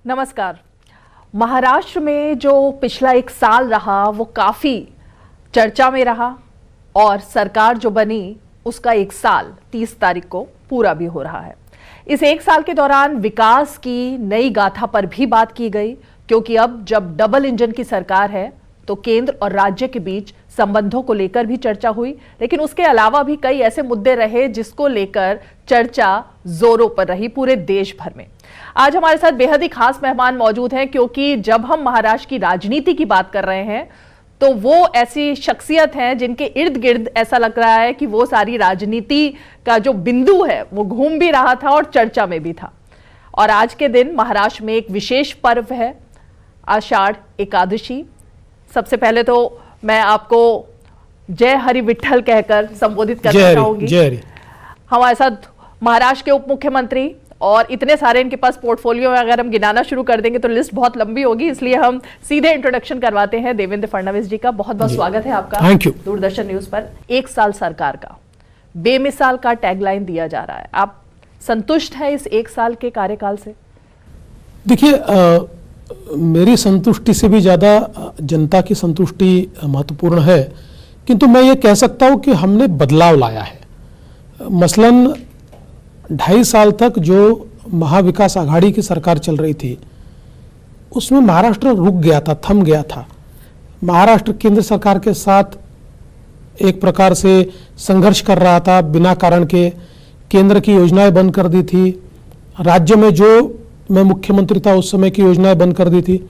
नमस्कार। महाराष्ट्र में जो पिछला एक साल रहा वो काफी चर्चा में रहा और सरकार जो बनी उसका एक साल 30 तारीख को पूरा भी हो रहा है। इस एक साल के दौरान विकास की नई गाथा पर भी बात की गई, क्योंकि अब जब डबल इंजन की सरकार है तो केंद्र और राज्य के बीच संबंधों को लेकर भी चर्चा हुई। लेकिन उसके अलावा भी कई ऐसे मुद्दे रहे जिसको लेकर चर्चा जोरों पर रही पूरे देश भर में। आज हमारे साथ बेहद ही खास मेहमान मौजूद हैं, क्योंकि जब हम महाराष्ट्र की राजनीति की बात कर रहे हैं तो वो ऐसी शख्सियत हैं जिनके इर्द गिर्द ऐसा लग रहा है कि वो सारी राजनीति का जो बिंदु है वो घूम भी रहा था और चर्चा में भी था। और आज के दिन महाराष्ट्र में एक विशेष पर्व है, आषाढ़ एकादशी। सबसे पहले तो मैं आपको जय हरि विठ्ठल कहकर संबोधित करना चाहूंगी। जय हरि। हमारे साथ महाराष्ट्र के उप मुख्यमंत्री, और इतने सारे इनके पास पोर्टफोलियो में अगर हम गिनाना शुरू कर देंगे तो लिस्ट बहुत लंबी होगी, इसलिए हम सीधे इंट्रोडक्शन करवाते हैं देवेंद्र फडणवीस जी का। बहुत बहुत स्वागत है आपका थैंक यू। दूरदर्शन न्यूज पर। एक साल सरकार का बेमिसाल का टैगलाइन दिया जा रहा है, आप संतुष्ट हैं इस एक साल के कार्यकाल से? देखिए, मेरी संतुष्टि से भी ज़्यादा जनता की संतुष्टि महत्वपूर्ण है, किंतु मैं ये कह सकता हूँ कि हमने बदलाव लाया है। मसलन 2.5 साल तक जो महाविकास आघाड़ी की सरकार चल रही थी उसमें महाराष्ट्र रुक गया था, थम गया था। महाराष्ट्र केंद्र सरकार के साथ एक प्रकार से संघर्ष कर रहा था बिना कारण के। केंद्र की योजनाएं बंद कर दी थी, राज्य में जो मैं मुख्यमंत्री था उस समय की योजनाएं बंद कर दी थी।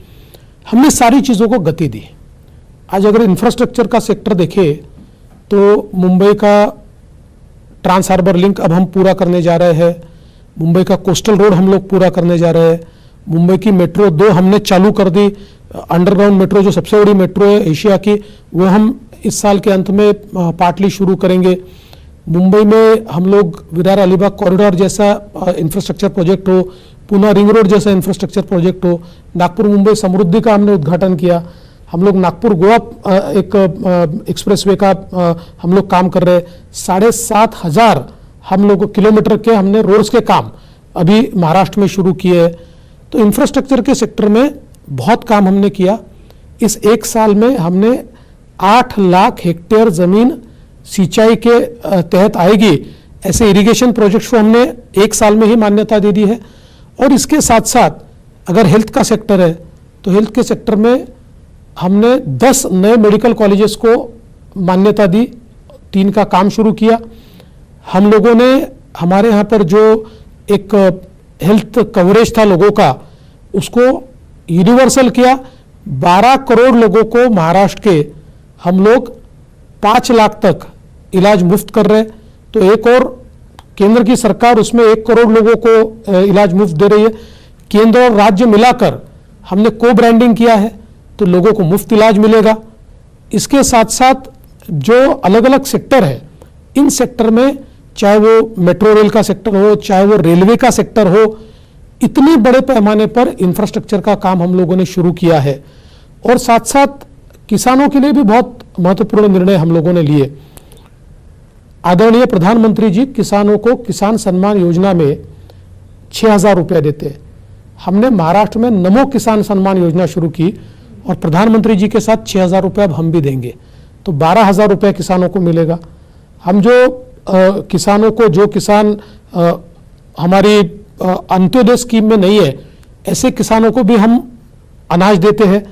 हमने सारी चीज़ों को गति दी। आज अगर इंफ्रास्ट्रक्चर का सेक्टर देखें तो मुंबई का ट्रांस हार्बर लिंक अब हम पूरा करने जा रहे हैं, मुंबई का कोस्टल रोड हम लोग पूरा करने जा रहे हैं, मुंबई की मेट्रो 2 हमने चालू कर दी। अंडरग्राउंड मेट्रो जो सबसे बड़ी मेट्रो है एशिया की, वो हम इस साल के अंत में पार्टली शुरू करेंगे। मुंबई में हम लोग विरार अलीबाग कॉरिडोर जैसा इंफ्रास्ट्रक्चर प्रोजेक्ट हो, पुणे रिंग रोड जैसा इंफ्रास्ट्रक्चर प्रोजेक्ट हो, नागपुर मुंबई समृद्धि का हमने उद्घाटन किया। हम लोग नागपुर गोवा एक एक्सप्रेसवे का हम लोग काम कर रहे हैं। 7,500 हम लोग किलोमीटर के हमने रोड्स के काम अभी महाराष्ट्र में शुरू किए हैं। तो इंफ्रास्ट्रक्चर के सेक्टर में बहुत काम हमने किया। इस एक साल में हमने 8 लाख हेक्टेयर जमीन सिंचाई के तहत आएगी, ऐसे इरिगेशन प्रोजेक्ट्स को हमने एक साल में ही मान्यता दे दी है। और इसके साथ साथ अगर हेल्थ का सेक्टर है तो हेल्थ के सेक्टर में हमने 10 नए मेडिकल कॉलेजेस को मान्यता दी, 3 का काम शुरू किया। हम लोगों ने हमारे यहाँ पर जो एक हेल्थ कवरेज था लोगों का उसको यूनिवर्सल किया। 12 करोड़ लोगों को महाराष्ट्र के हम लोग 5 लाख तक इलाज मुफ्त कर रहे हैं। तो एक और केंद्र की सरकार उसमें 1 करोड़ लोगों को इलाज मुफ्त दे रही है। केंद्र और राज्य मिलाकर हमने को ब्रांडिंग किया है तो लोगों को मुफ्त इलाज मिलेगा। इसके साथ साथ जो अलग अलग सेक्टर है, इन सेक्टर में चाहे वो मेट्रो रेल का सेक्टर हो, चाहे वो रेलवे का सेक्टर हो, इतने बड़े पैमाने पर इंफ्रास्ट्रक्चर का काम हम लोगों ने शुरू किया है। और साथ साथ किसानों के लिए भी बहुत महत्वपूर्ण निर्णय हम लोगों ने लिए। आदरणीय प्रधानमंत्री जी किसानों को किसान सम्मान योजना में 6,000 रुपये देते हैं। हमने महाराष्ट्र में नमो किसान सम्मान योजना शुरू की और प्रधानमंत्री जी के साथ 6,000 रुपये अब हम भी देंगे, तो 12,000 रुपये किसानों को मिलेगा। हम जो किसानों को, जो किसान हमारी अंत्योदय स्कीम में नहीं है, ऐसे किसानों को भी हम अनाज देते हैं।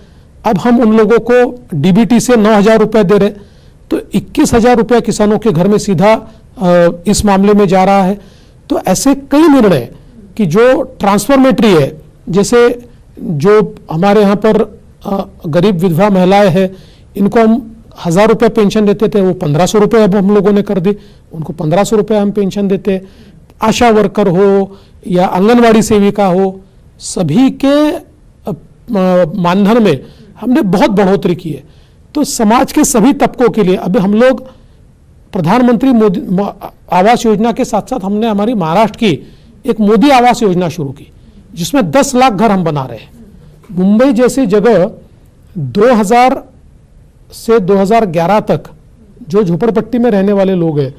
अब हम उन लोगों को डीबीटी से 9,000 रुपये दे रहे, तो 21,000 रुपये किसानों के घर में सीधा इस मामले में जा रहा है। तो ऐसे कई निर्णय कि जो ट्रांसफॉर्मेटरी है, जैसे जो हमारे यहाँ पर गरीब विधवा महिलाएं हैं, इनको हम 1,000 रुपये पेंशन देते थे, वो 1,500 रुपये अब हम लोगों ने कर दी, उनको 1,500 रुपये हम पेंशन देते। आशा वर्कर हो या आंगनवाड़ी सेविका हो, सभी के मानधन में हमने बहुत बढ़ोतरी की है। तो समाज के सभी तबकों के लिए अब हम लोग प्रधानमंत्री मोदी आवास योजना के साथ साथ हमने हमारी महाराष्ट्र की एक मोदी आवास योजना शुरू की, जिसमें 10 लाख घर हम बना रहे हैं। मुंबई जैसी जगह 2000 से 2011 तक जो झोपड़पट्टी में रहने वाले लोग हैं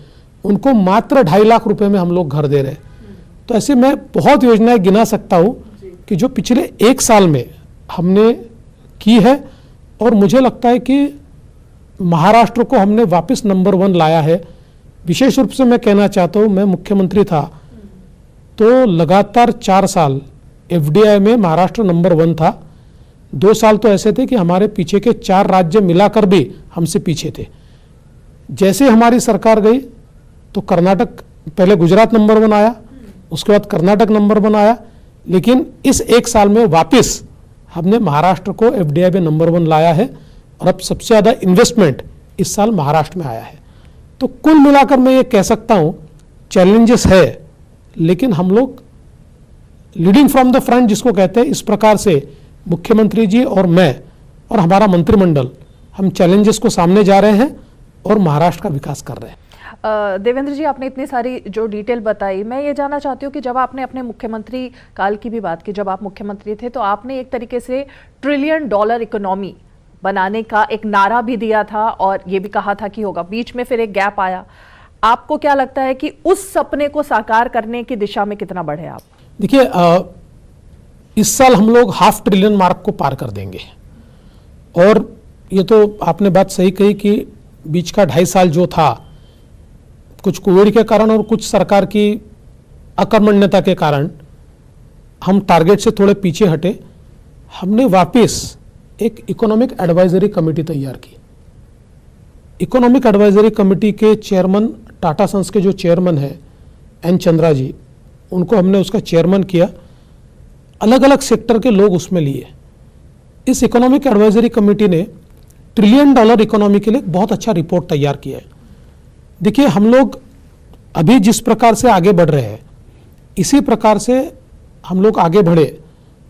उनको मात्र 2.5 लाख रुपए में हम लोग घर दे रहे हैं। तो ऐसे मैं बहुत योजनाएं गिना सकता हूँ कि जो पिछले 1 साल में हमने की है, और मुझे लगता है कि महाराष्ट्र को हमने वापस नंबर 1 लाया है। विशेष रूप से मैं कहना चाहता हूँ, मैं मुख्यमंत्री था तो लगातार 4 साल एफडीआई में महाराष्ट्र नंबर 1 था। 2 साल तो ऐसे थे कि हमारे पीछे के 4 राज्य मिलाकर भी हमसे पीछे थे। जैसे हमारी सरकार गई तो कर्नाटक, पहले गुजरात नंबर 1 आया, उसके बाद कर्नाटक नंबर 1 आया, लेकिन इस 1 साल में वापस हमने महाराष्ट्र को एफडीआई में नंबर 1 लाया है, और अब सबसे ज़्यादा इन्वेस्टमेंट इस साल महाराष्ट्र में आया है। तो कुल मिलाकर मैं ये कह सकता हूँ, चैलेंजेस है, लेकिन हम लोग लीडिंग फ्रॉम द फ्रंट जिसको कहते हैं, इस प्रकार से मुख्यमंत्री जी और मैं और हमारा मंत्रिमंडल, हम चैलेंजेस को सामने जा रहे हैं और महाराष्ट्र का विकास कर रहे हैं। देवेंद्र जी, आपने इतनी सारी जो डिटेल बताई, मैं ये जानना चाहती हूँ कि जब आपने अपने मुख्यमंत्री काल की भी बात की, जब आप मुख्यमंत्री थे तो आपने एक तरीके से $1 ट्रिलियन इकोनॉमी बनाने का एक नारा भी दिया था और ये भी कहा था कि होगा। बीच में फिर एक गैप आया। आपको क्या लगता है कि उस सपने को साकार करने की दिशा में कितना बढ़े आप? देखिए, इस साल हम लोग $500 ट्रिलियन मार्क को पार कर देंगे, और ये तो आपने बात सही कही कि बीच का 2.5 साल जो था, कुछ कोविड के कारण और कुछ सरकार की अकर्मण्यता के कारण हम टारगेट से थोड़े पीछे हटे। हमने वापस एक इकोनॉमिक एडवाइजरी कमेटी तैयार की। इकोनॉमिक एडवाइजरी कमेटी के चेयरमैन, टाटा सन्स के जो चेयरमैन हैं एन चंद्रा जी, उनको हमने उसका चेयरमैन किया। अलग अलग सेक्टर के लोग उसमें लिए। इस इकोनॉमिक एडवाइजरी कमेटी ने $1 ट्रिलियन इकोनॉमी के लिए बहुत अच्छा रिपोर्ट तैयार किया है। देखिए, हम लोग अभी जिस प्रकार से आगे बढ़ रहे हैं, इसी प्रकार से हम लोग आगे बढ़े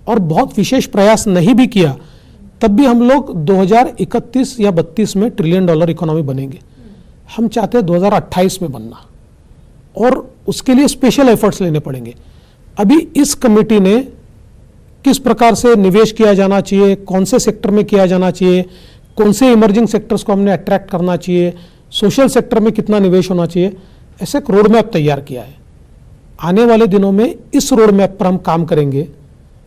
और बहुत विशेष प्रयास नहीं भी किया, तब भी हम लोग 2031 या 32 में $1 ट्रिलियन इकोनॉमी बनेंगे। हम चाहते हैं 2028 में बनना, और उसके लिए स्पेशल एफर्ट्स लेने पड़ेंगे। अभी इस कमेटी ने किस प्रकार से निवेश किया जाना चाहिए, कौन से सेक्टर में किया जाना चाहिए, कौन से इमर्जिंग सेक्टर्स को हमने अट्रैक्ट करना चाहिए, सोशल सेक्टर में कितना निवेश होना चाहिए, ऐसे एक रोड मैप तैयार किया है। आने वाले दिनों में इस रोड मैप पर हम काम करेंगे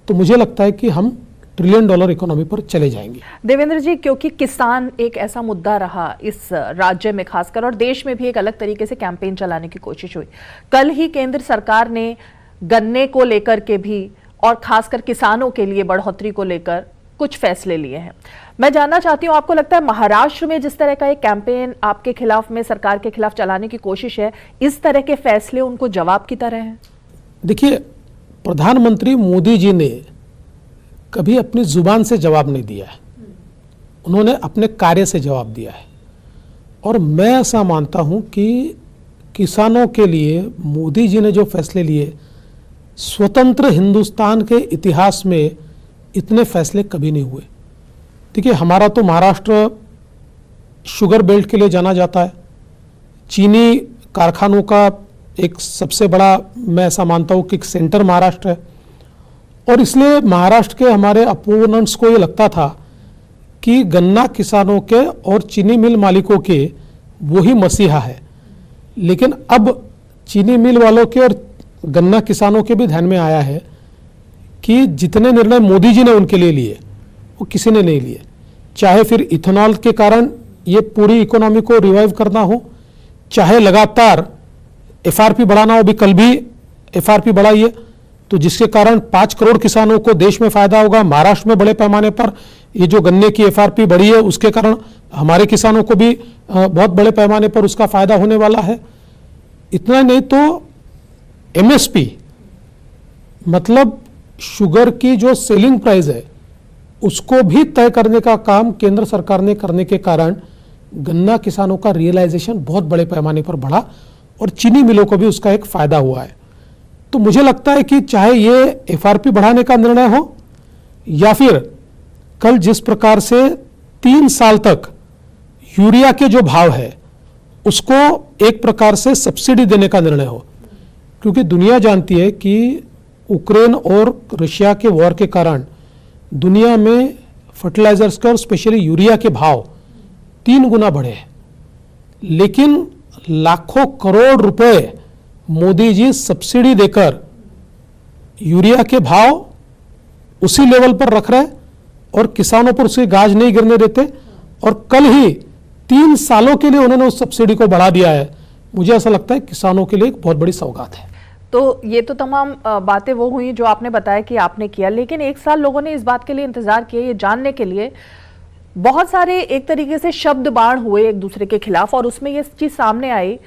तो मुझे लगता है कि हम $1 ट्रिलियन इकोनॉमी पर चले जाएंगे। देवेंद्र जी, क्योंकि किसान एक ऐसा मुद्दा रहा इस राज्य में खासकर, और देश में भी एक अलग तरीके से कैंपेन चलाने की कोशिश हुई। कल ही केंद्र सरकार ने गन्ने को लेकर के भी और खासकर किसानों के लिए बढ़ोतरी को लेकर कुछ फैसले लिए हैं। मैं जानना चाहती हूं, आपको लगता है महाराष्ट्र में जिस तरह का एक कैंपेन आपके खिलाफ में, सरकार के खिलाफ चलाने की कोशिश है, इस तरह के फैसले उनको जवाब की तरह हैं? देखिए, प्रधानमंत्री मोदी जी ने कभी अपनी जुबान से जवाब नहीं दिया है, उन्होंने अपने कार्य से जवाब दिया है। और मैं ऐसा मानता हूं कि किसानों के लिए मोदी जी ने जो फैसले लिए, स्वतंत्र हिंदुस्तान के इतिहास में इतने फैसले कभी नहीं हुए। देखिए, हमारा तो महाराष्ट्र शुगर बेल्ट के लिए जाना जाता है, चीनी कारखानों का एक सबसे बड़ा, मैं ऐसा मानता हूँ कि एक सेंटर महाराष्ट्र है, और इसलिए महाराष्ट्र के हमारे अपोनेंट्स को ये लगता था कि गन्ना किसानों के और चीनी मिल मालिकों के वही मसीहा है। लेकिन अब चीनी मिल वालों के और गन्ना किसानों के भी ध्यान में आया है कि जितने निर्णय मोदी जी ने उनके लिए लिए वो किसी ने नहीं लिए। चाहे फिर इथेनॉल के कारण ये पूरी इकोनॉमी को रिवाइव करना हो, चाहे लगातार एफआरपी बढ़ाना हो, अभी कल भी एफआरपी बढ़ाई है, तो जिसके कारण 5 करोड़ किसानों को देश में फायदा होगा। महाराष्ट्र में बड़े पैमाने पर ये जो गन्ने की एफआरपी बढ़ी है, उसके कारण हमारे किसानों को भी बहुत बड़े पैमाने पर उसका फायदा होने वाला है। इतना नहीं तो एमएसपी, मतलब शुगर की जो सेलिंग प्राइस है, उसको भी तय करने का काम केंद्र सरकार ने करने के कारण गन्ना किसानों का रियलाइजेशन बहुत बड़े पैमाने पर बढ़ा और चीनी मिलों को भी उसका एक फायदा हुआ है। तो मुझे लगता है कि चाहे ये एफआरपी बढ़ाने का निर्णय हो या फिर कल जिस प्रकार से 3 साल तक यूरिया के जो भाव है उसको एक प्रकार से सब्सिडी देने का निर्णय हो, क्योंकि दुनिया जानती है कि यूक्रेन और रशिया के वॉर के कारण दुनिया में फर्टिलाइजर्स के और स्पेशली यूरिया के भाव 3 गुना बढ़े हैं। लेकिन लाखों करोड़ रुपए मोदी जी सब्सिडी देकर यूरिया के भाव उसी लेवल पर रख रहे और किसानों पर उसकी गाज नहीं गिरने देते, और कल ही 3 सालों के लिए उन्होंने उस सब्सिडी को बढ़ा दिया है। मुझे ऐसा लगता है किसानों के लिए एक बहुत बड़ी सौगात है। तो ये तो तमाम बातें वो हुई जो आपने बताया कि आपने किया, लेकिन 1 साल लोगों ने इस बात के लिए इंतजार किया, ये जानने के लिए बहुत सारे एक तरीके से शब्द बाण हुए एक दूसरे के खिलाफ, और उसमें ये चीज सामने आई।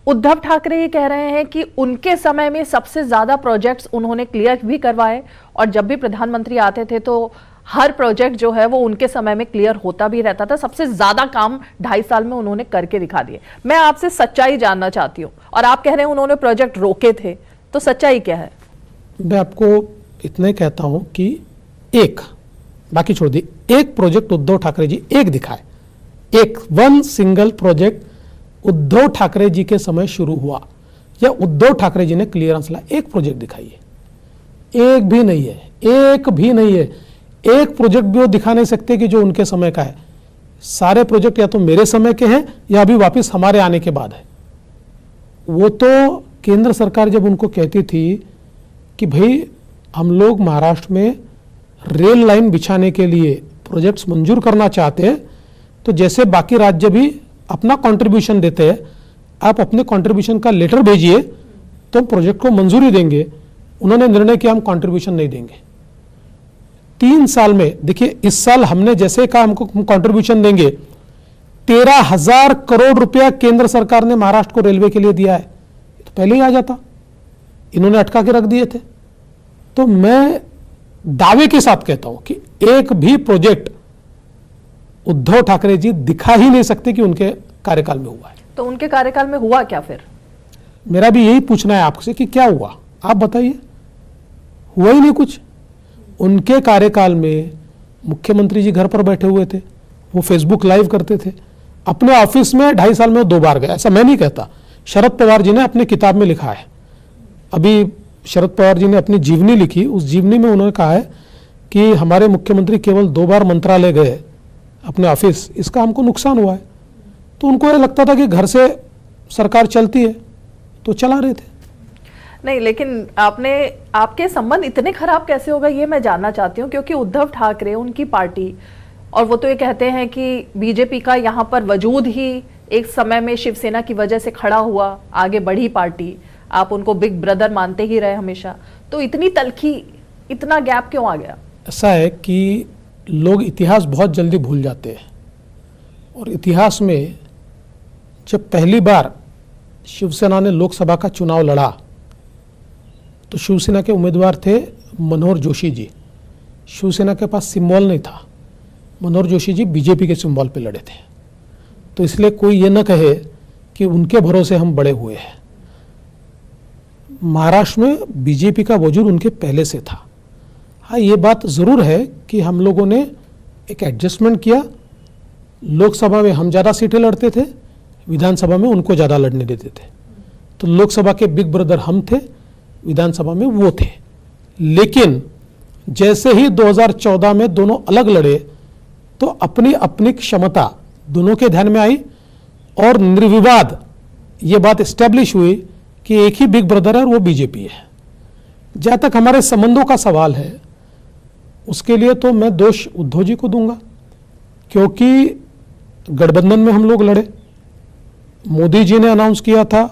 उद्धव ठाकरे ये कह रहे हैं कि उनके समय में सबसे ज्यादा प्रोजेक्ट्स उन्होंने क्लियर भी करवाए, और जब भी प्रधानमंत्री आते थे तो हर प्रोजेक्ट जो है वो उनके समय में क्लियर होता भी रहता था। सबसे ज्यादा काम 2.5 साल में उन्होंने करके दिखा दिए। मैं आपसे सच्चाई जानना चाहती हूँ, और आप कह रहे हैं उन्होंने प्रोजेक्ट रोके थे, तो सच्चाई क्या है? मैं आपको इतना ही कहता हूं कि एक, बाकी छोड़ दी, एक प्रोजेक्ट उद्धव ठाकरे जी एक दिखाए, एक one single project Uddhav Thackeray ji के समय शुरू हुआ या उद्धव ठाकरे जी ने क्लियरेंस लाया, एक प्रोजेक्ट दिखाइए। एक भी नहीं है, एक भी नहीं है। एक प्रोजेक्ट भी वो दिखा नहीं सकते कि जो उनके समय का है। सारे प्रोजेक्ट या तो मेरे समय के हैं या अभी वापस हमारे आने के बाद है। वो तो केंद्र सरकार जब उनको कहती थी कि भाई हम लोग महाराष्ट्र में रेल लाइन बिछाने के लिए प्रोजेक्ट्स मंजूर करना चाहते हैं, तो जैसे बाकी राज्य भी अपना कंट्रीब्यूशन देते हैं, आप अपने कंट्रीब्यूशन का लेटर भेजिए तो हम प्रोजेक्ट को मंजूरी देंगे। उन्होंने निर्णय किया हम कंट्रीब्यूशन नहीं देंगे। 3 साल में देखिए, इस साल हमने जैसे कहा हमको कंट्रीब्यूशन देंगे, 13,000 करोड़ रुपया केंद्र सरकार ने महाराष्ट्र को रेलवे के लिए दिया है। तो पहले ही आ जाता, इन्होंने अटका के रख दिए थे। तो मैं दावे के साथ कहता हूं कि एक भी प्रोजेक्ट उद्धव ठाकरे जी दिखा ही नहीं सकते कि उनके कार्यकाल में हुआ है। तो उनके कार्यकाल में हुआ क्या फिर? मेरा भी यही पूछना है आपसे कि क्या हुआ, आप बताइए। हुआ ही नहीं कुछ। उनके कार्यकाल में मुख्यमंत्री जी घर पर बैठे हुए थे, वो फेसबुक लाइव करते थे, अपने ऑफिस में 2.5 साल में 2 बार गए। ऐसा मैं नहीं कहता, शरद पवार जी ने अपनी किताब में लिखा है। अभी शरद पवार जी ने अपनी जीवनी लिखी, उस जीवनी में उन्होंने कहा है कि हमारे मुख्यमंत्री केवल 2 बार मंत्रालय गए अपने ऑफिस, इसका हमको नुकसान हुआ है। तो उनको ये लगता था कि घर से सरकार चलती है तो चला रहे थे। नहीं, लेकिन आपके संबंध इतने खराब कैसे हो गए ये मैं जानना चाहती हूँ, क्योंकि उद्धव ठाकरे उनकी पार्टी, और वो तो ये कहते हैं कि बीजेपी का यहाँ पर वजूद ही एक समय में शिवसेना की वजह से खड़ा हुआ, आगे बढ़ी पार्टी। आप उनको बिग ब्रदर मानते ही रहे हमेशा, तो इतनी तलखी, इतना गैप क्यों आ गया? ऐसा है कि लोग इतिहास बहुत जल्दी भूल जाते हैं, और इतिहास में जब पहली बार शिवसेना ने लोकसभा का चुनाव लड़ा तो शिवसेना के उम्मीदवार थे मनोहर जोशी जी। शिवसेना के पास सिंबल नहीं था, मनोहर जोशी जी बीजेपी के सिंबल पे लड़े थे। तो इसलिए कोई ये न कहे कि उनके भरोसे हम बड़े हुए हैं। महाराष्ट्र में बीजेपी का वजूद उनके पहले से था। हाँ, ये बात ज़रूर है कि हम लोगों ने एक एडजस्टमेंट किया। लोकसभा में हम ज़्यादा सीटें लड़ते थे, विधानसभा में उनको ज़्यादा लड़ने देते थे। तो लोकसभा के बिग ब्रदर हम थे, विधानसभा में वो थे। लेकिन जैसे ही 2014 में दोनों अलग लड़े तो अपनी अपनी क्षमता दोनों के ध्यान में आई, और निर्विवाद ये बात एस्टेब्लिश हुई कि एक ही बिग ब्रदर है और वो बीजेपी है। जहाँ तक हमारे संबंधों का सवाल है, उसके लिए तो मैं दोष उद्धव जी को दूंगा, क्योंकि गठबंधन में हम लोग लड़े। मोदी जी ने अनाउंस किया था,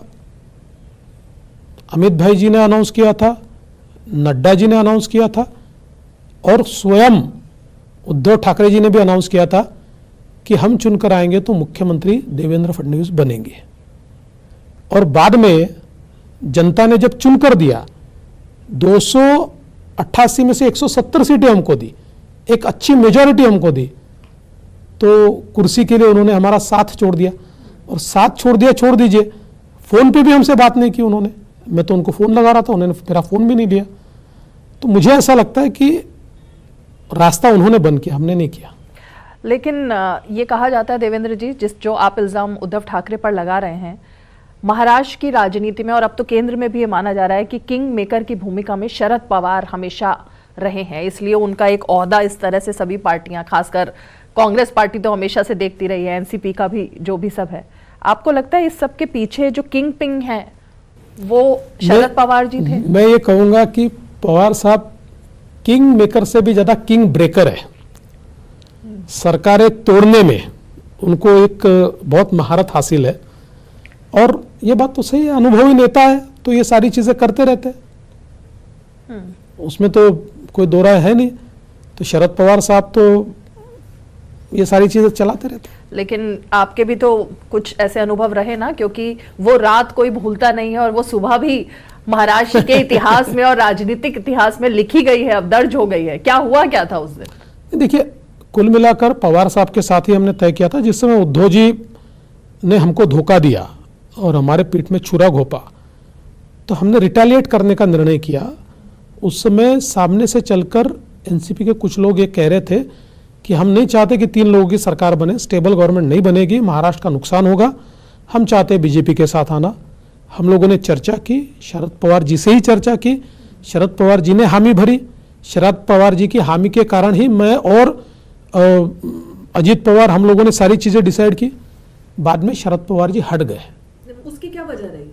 अमित भाई जी ने अनाउंस किया था, नड्डा जी ने अनाउंस किया था, और स्वयं उद्धव ठाकरे जी ने भी अनाउंस किया था कि हम चुनकर आएंगे तो मुख्यमंत्री देवेंद्र फडणवीस बनेंगे। और बाद में जनता ने जब चुनकर दिया, 288 में से 170 सीटें हमको दी, एक अच्छी मेजॉरिटी हमको दी, तो कुर्सी के लिए उन्होंने हमारा साथ छोड़ दिया। और साथ छोड़ दिया, छोड़ दीजिए, फ़ोन पे भी हमसे बात नहीं की उन्होंने। मैं तो उनको फ़ोन लगा रहा था, उन्होंने मेरा फ़ोन भी नहीं लिया। तो मुझे ऐसा लगता है कि रास्ता उन्होंने बंद किया, हमने नहीं किया। लेकिन ये कहा जाता है देवेंद्र जी, जो आप इल्ज़ाम उद्धव ठाकरे पर लगा रहे हैं, महाराष्ट्र की राजनीति में और अब तो केंद्र में भी ये माना जा रहा है कि किंग मेकर की भूमिका में शरद पवार हमेशा रहे हैं, इसलिए उनका एक ओहदा इस तरह से सभी पार्टियां, खासकर कांग्रेस पार्टी तो हमेशा से देखती रही है, एनसीपी का भी जो भी सब है। आपको लगता है इस सब के पीछे जो किंग पिंग है वो शरद पवार जी थे? मैं ये कहूँगा कि पवार साहब किंग मेकर से भी ज्यादा किंग ब्रेकर है। सरकारें तोड़ने में उनको एक बहुत महारत हासिल है, और ये बात तो सही है, अनुभवी नेता है तो ये सारी चीजें करते रहते हैं, उसमें तो कोई दो राय है नहीं। तो शरद पवार साहब तो ये सारी चीजें चलाते रहते हैं। लेकिन आपके भी तो कुछ ऐसे अनुभव रहे ना, क्योंकि वो रात कोई भूलता नहीं है और वो सुबह भी महाराष्ट्र के इतिहास में और राजनीतिक इतिहास में लिखी गई है, अब दर्ज हो गई है। क्या हुआ क्या था उस दिन? देखिए, कुल मिलाकर पवार साहब के साथ ही हमने तय किया था, जिस समय उद्धव जी ने हमको धोखा दिया और हमारे पीठ में छुरा घोंपा, तो हमने रिटेलिएट करने का निर्णय किया। उस समय सामने से चलकर एनसीपी के कुछ लोग ये कह रहे थे कि हम नहीं चाहते कि 3 लोगों की सरकार बने, स्टेबल गवर्नमेंट नहीं बनेगी, महाराष्ट्र का नुकसान होगा, हम चाहते बीजेपी के साथ आना। हम लोगों ने चर्चा की, शरद पवार जी से ही चर्चा की, शरद पवार जी ने हामी भरी। शरद पवार जी की हामी के कारण ही मैं और अजीत पवार, हम लोगों ने सारी चीजें डिसाइड की। बाद में शरद पवार जी हट गए। उसकी क्या वजह रही?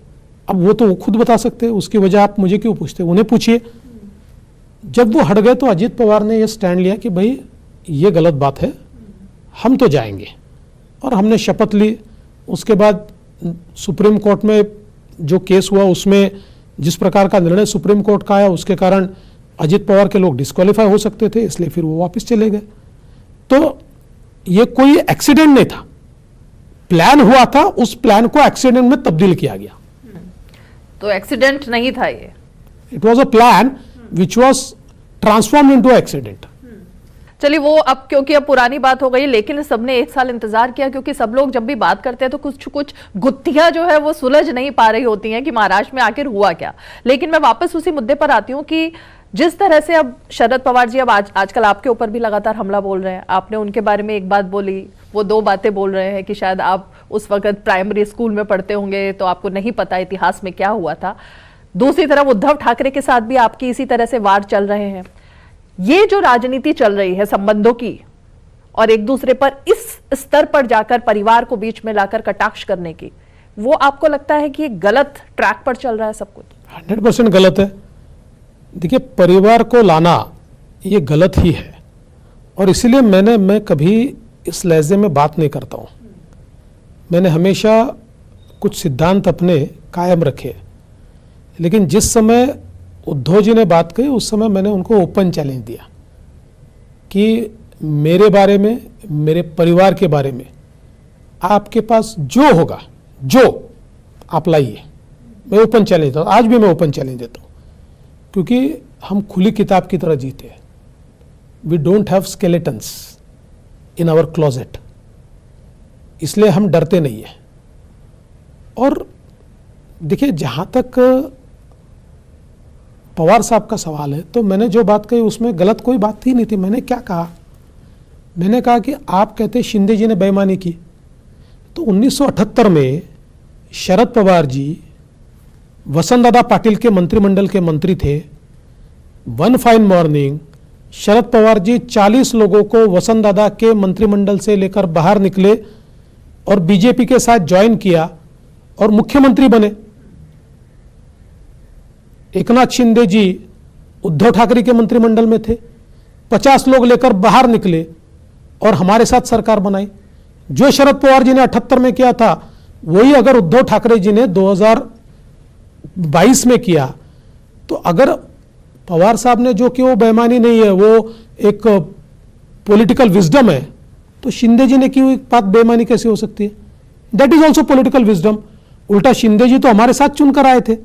अब वो तो वो खुद बता सकते हैं, उसकी वजह आप मुझे क्यों पूछते, उन्हें पूछिए। जब वो हट गए तो अजीत पवार ने ये स्टैंड लिया कि भाई ये गलत बात है, हम तो जाएंगे, और हमने शपथ ली। उसके बाद सुप्रीम कोर्ट में जो केस हुआ उसमें जिस प्रकार का निर्णय सुप्रीम कोर्ट का आया, उसके कारण अजीत पवार के लोग डिस्क्वालीफाई हो सकते थे, इसलिए फिर वो वापस चले गए। तो ये कोई एक्सीडेंट नहीं था, प्लान हुआ था, उस प्लान को एक्सीडेंट में तब्दील किया गया। तो एक्सीडेंट नहीं था ये, it was a plan which was transform into accident. चलिए वो अब क्योंकि अब पुरानी बात हो गई, लेकिन सबने 1 साल इंतजार किया, क्योंकि सब लोग जब भी बात करते हैं तो कुछ कुछ गुत्थियां जो है वो सुलझ नहीं पा रही होती हैं कि महाराष्ट्र में आखिर हुआ क्या। लेकिन मैं वापस उसी मुद्दे पर आती हूँ कि जिस तरह से अब शरद पवार जी अब आजकल आपके ऊपर भी लगातार हमला बोल रहे हैं। आपने उनके बारे में एक बात बोली, वो 2 बातें बोल रहे हैं कि शायद आप उस वक्त प्राइमरी स्कूल में पढ़ते होंगे तो आपको नहीं पता इतिहास में क्या हुआ था। दूसरी तरफ उद्धव ठाकरे के साथ भी आपकी इसी तरह से वार चल रहे हैं। ये जो राजनीति चल रही है संबंधों की, और एक दूसरे पर इस स्तर पर जाकर परिवार को बीच में लाकर कटाक्ष करने की, वो आपको लगता है कि ये गलत ट्रैक पर चल रहा है सब कुछ? 100% गलत है। देखिए, परिवार को लाना ये गलत ही है, और इसीलिए मैं कभी इस लहजे में बात नहीं करता हूँ। मैंने हमेशा कुछ सिद्धांत अपने कायम रखे, लेकिन जिस समय उद्धव जी ने बात कही उस समय मैंने उनको ओपन चैलेंज दिया कि मेरे बारे में, मेरे परिवार के बारे में आपके पास जो होगा, जो आप लाइए। मैं ओपन चैलेंज देता हूँ, आज भी मैं ओपन चैलेंज देता हूँ, क्योंकि हम खुली किताब की तरह जीते हैं। We don't have skeletons in our closet, इसलिए हम डरते नहीं है। और देखिए, जहाँ तक पवार साहब का सवाल है, तो मैंने जो बात कही उसमें गलत कोई बात ही नहीं थी। मैंने क्या कहा? मैंने कहा कि आप कहते शिंदे जी ने बेईमानी की, तो 1978 में शरद पवार जी वसंतदादा पाटिल के मंत्रिमंडल के मंत्री थे। One fine morning Sharad Pawar ji 40 लोगों को वसंतदादा के मंत्रिमंडल से लेकर बाहर निकले और बीजेपी के साथ ज्वाइन किया और मुख्यमंत्री बने। एकनाथ शिंदे जी उद्धव ठाकरे के मंत्रिमंडल में थे, 50 लोग लेकर बाहर निकले और हमारे साथ सरकार बनाई। जो शरद पवार जी ने 78 में किया था, वही अगर उद्धव ठाकरे जी ने 2022 में किया, तो अगर पवार साहब ने जो कि वो बेईमानी नहीं है, वो एक पॉलिटिकल विजडम है, तो शिंदे जी ने की हुई बात बेईमानी कैसे हो सकती है? That is also political wisdom. उल्टा शिंदे जी तो हमारे साथ चुनकर आए थे।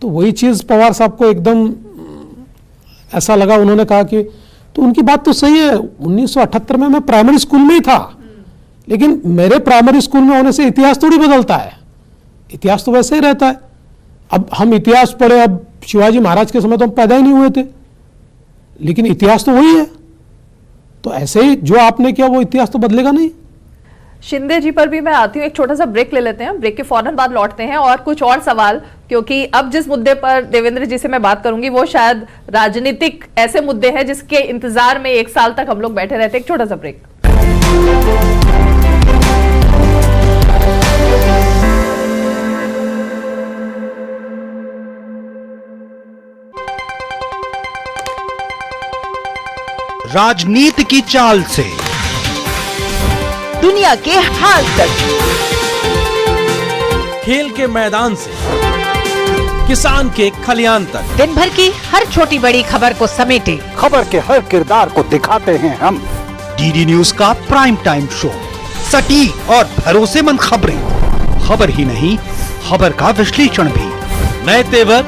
तो वही चीज पवार साहब को एकदम ऐसा लगा, उन्होंने कहा कि, तो उनकी बात तो सही है। 1978 में मैं प्राइमरी स्कूल में ही था, लेकिन मेरे प्राइमरी स्कूल में होने से इतिहास थोड़ी बदलता है, इतिहास तो वैसे ही रहता है। अब हम इतिहास पढ़े, अब शिवाजी महाराज के समय तो हम पैदा ही नहीं हुए थे, लेकिन इतिहास तो वही है। तो ऐसे ही जो आपने किया वो इतिहास तो बदलेगा नहीं। शिंदे जी पर भी मैं आती हूँ, एक छोटा सा ब्रेक ले लेते हैं, ब्रेक के फौरन बाद लौटते हैं और कुछ और सवाल, क्योंकि अब जिस मुद्दे पर देवेंद्र जी से मैं बात करूंगी वो शायद राजनीतिक ऐसे मुद्दे हैं जिसके इंतजार में 1 साल तक हम लोग बैठे रहते। एक छोटा सा ब्रेक। राजनीति की चाल से दुनिया के हाल तक, खेल के मैदान से किसान के खलियान तक, दिन भर की हर छोटी बड़ी खबर को समेटे खबर के हर किरदार को दिखाते हैं हम। डीडी न्यूज का प्राइम टाइम शो, सटीक और भरोसेमंद खबरें, खबर ही नहीं खबर का विश्लेषण भी, नए तेवर,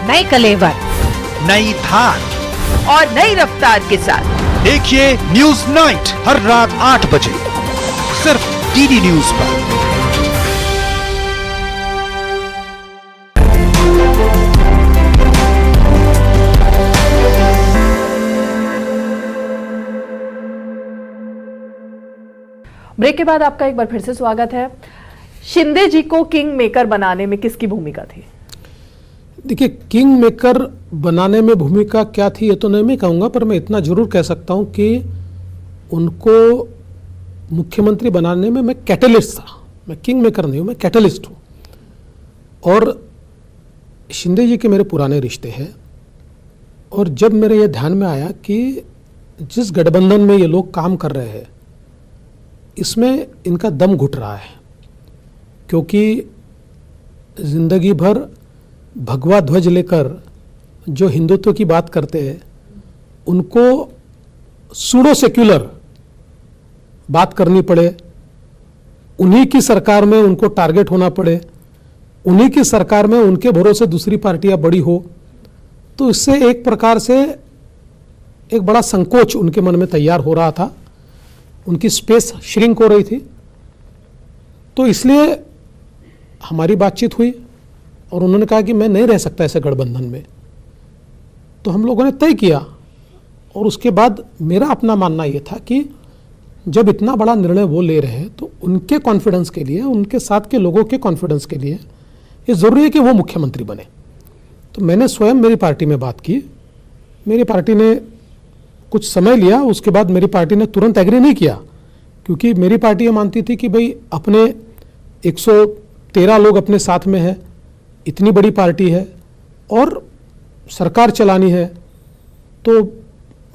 नए कलेवर, नई धार और नई रफ्तार के साथ देखिए न्यूज नाइट हर रात 8 बजे सिर्फ डीडी न्यूज पर। ब्रेक के बाद आपका एक बार फिर से स्वागत है। शिंदे जी को किंग मेकर बनाने में किसकी भूमिका थी? देखिए, किंग मेकर बनाने में भूमिका क्या थी ये तो नहीं मैं कहूँगा, पर मैं इतना जरूर कह सकता हूँ कि उनको मुख्यमंत्री बनाने में मैं कैटलिस्ट था। मैं किंग मेकर नहीं हूँ, मैं कैटलिस्ट हूँ। और शिंदे जी के मेरे पुराने रिश्ते हैं, और जब मेरे ये ध्यान में आया कि जिस गठबंधन में ये लोग काम कर रहे हैं इसमें इनका दम घुट रहा है, क्योंकि जिंदगी भर भगवा ध्वज लेकर जो हिंदुत्व की बात करते हैं उनको सूडो सेक्युलर बात करनी पड़े, उन्हीं की सरकार में उनको टारगेट होना पड़े, उन्हीं की सरकार में उनके भरोसे दूसरी पार्टियां बड़ी हो, तो इससे एक प्रकार से एक बड़ा संकोच उनके मन में तैयार हो रहा था, उनकी स्पेस श्रिंक हो रही थी। तो इसलिए हमारी बातचीत हुई और उन्होंने कहा कि मैं नहीं रह सकता ऐसे गठबंधन में। तो हम लोगों ने तय किया, और उसके बाद मेरा अपना मानना ये था कि जब इतना बड़ा निर्णय वो ले रहे हैं तो उनके कॉन्फिडेंस के लिए, उनके साथ के लोगों के कॉन्फिडेंस के लिए ये ज़रूरी है कि वो मुख्यमंत्री बने। तो मैंने स्वयं मेरी पार्टी में बात की। मेरी पार्टी ने कुछ समय लिया, उसके बाद मेरी पार्टी ने तुरंत एग्री नहीं किया, क्योंकि मेरी पार्टी ये मानती थी कि भाई अपने 113 लोग अपने साथ में हैं, इतनी बड़ी पार्टी है और सरकार चलानी है तो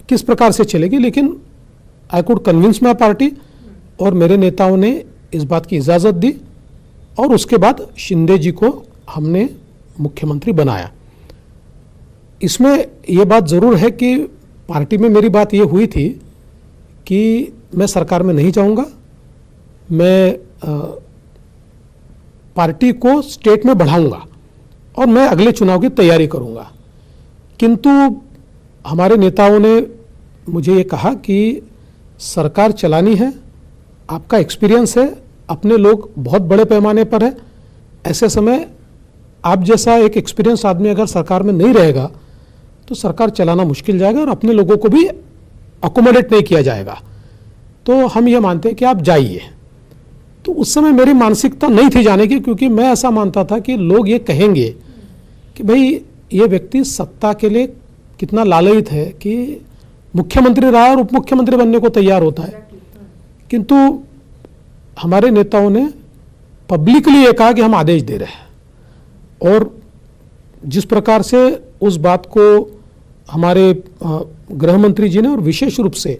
किस प्रकार से चलेगी। लेकिन I could convince my party, और मेरे नेताओं ने इस बात की इजाज़त दी, और उसके बाद शिंदे जी को हमने मुख्यमंत्री बनाया। इसमें यह बात ज़रूर है कि पार्टी में मेरी बात ये हुई थी कि मैं सरकार में नहीं जाऊंगा, मैं पार्टी को स्टेट में बढ़ाऊंगा और मैं अगले चुनाव की तैयारी करूंगा। किंतु हमारे नेताओं ने मुझे ये कहा कि सरकार चलानी है, आपका एक्सपीरियंस है, अपने लोग बहुत बड़े पैमाने पर है, ऐसे समय आप जैसा एक एक्सपीरियंस आदमी अगर सरकार में नहीं रहेगा तो सरकार चलाना मुश्किल जाएगा और अपने लोगों को भी अकोमोडेट नहीं किया जाएगा। तो हम ये मानते हैं कि आप जाइए। तो उस समय मेरी मानसिकता नहीं थी जाने की, क्योंकि मैं ऐसा मानता था कि लोग ये कहेंगे कि भाई ये व्यक्ति सत्ता के लिए कितना लालयित है कि मुख्यमंत्री रहा और उप मुख्यमंत्री बनने को तैयार होता है। किंतु हमारे नेताओं ने पब्लिकली ये कहा कि हम आदेश दे रहे हैं, और जिस प्रकार से उस बात को हमारे गृह मंत्री जी ने और विशेष रूप से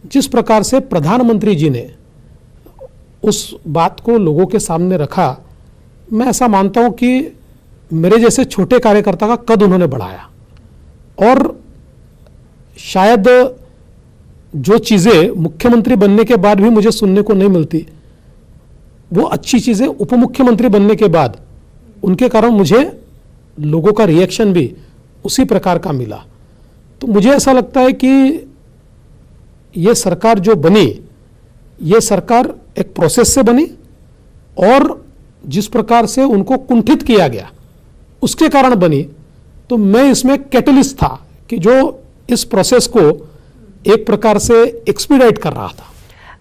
जिस प्रकार से प्रधानमंत्री जी ने उस बात को लोगों के सामने रखा, मैं ऐसा मानता हूं कि मेरे जैसे छोटे कार्यकर्ता का कद उन्होंने बढ़ाया। और शायद जो चीज़ें मुख्यमंत्री बनने के बाद भी मुझे सुनने को नहीं मिलती, वो अच्छी चीज़ें उप मुख्यमंत्री बनने के बाद उनके कारण मुझे लोगों का रिएक्शन भी उसी प्रकार का मिला। तो मुझे ऐसा लगता है कि ये सरकार जो बनी, ये सरकार एक प्रोसेस से बनी, और जिस प्रकार से उनको कुंठित किया गया उसके कारण बनी। तो मैं इसमें कैटलिस्ट था कि जो इस प्रोसेस को एक प्रकार से एक्सपीडाइट कर रहा था।